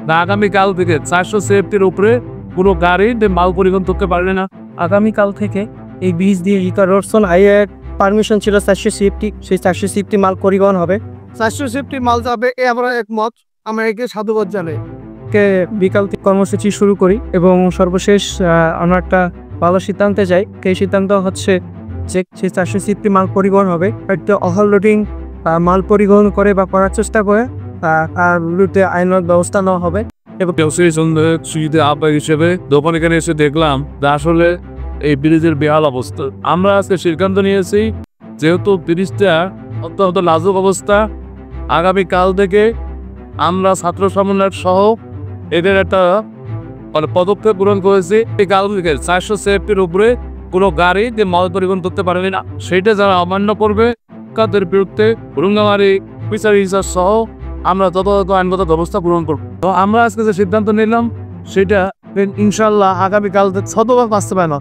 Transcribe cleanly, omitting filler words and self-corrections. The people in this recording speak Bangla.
না আগামীকাল থেকে 400 সেফটির উপরে কোনো গাড়ি মাল পরিবহন করতে পারবে না। আগামীকাল থেকে এই বীজ দিয়ে রোডসন হাইওয়ে পারমিশন ছিল 400 সিএফটি, সেই 400 সিএফটি মাল পরিবহন হবে। 400 সেফটি মাল যাবে, এ আমরা একমত। আমরা একে সাধুবাদ জানাই। বিকাল থেকে কর্মসূচি শুরু করি এবং সর্বশেষ আমরা একটা ভালো সিদ্ধান্তে যাই। সেই সিদ্ধান্ত হচ্ছে যে সেই 400 সিএফটি মাল পরিবহন হবে, একটা ওভার লোডিং মাল পরিবহন করে বা করার চেষ্টা করে আর রুটে আইনত ব্যবস্থা নেওয়া হবে। এবং সুবিধা আপায় হিসেবে দোকান এখানে এসে দেখলাম যে আসলে এই ব্রিজের বেহাল অবস্থা। আমরা আজকে সিদ্ধান্ত নিয়েছি, যেহেতু ব্রিজটা অত্যন্ত নাজুক অবস্থা, আগামীকাল থেকে আমরা ছাত্র সমন্বয় সহ এদের একটা পদক্ষেপ গ্রহণ করেছি। এই কাল থেকে 400 সেফটির উপরে কোনো গাড়ি যে মাল পরিবহন করতে পারবে না, সেইটা যারা অমান্য করবে তাদের বিরুদ্ধে রুঙ্গামারি ফিচারি রিসার্চ সহ আমরা যথাযথ আইনগত ব্যবস্থা গ্রহণ করব। তো আমরা আজকে যে সিদ্ধান্ত নিলাম সেটা ইনশাল্লাহ আগামীকাল শতভাগ বাস্তবায়ন।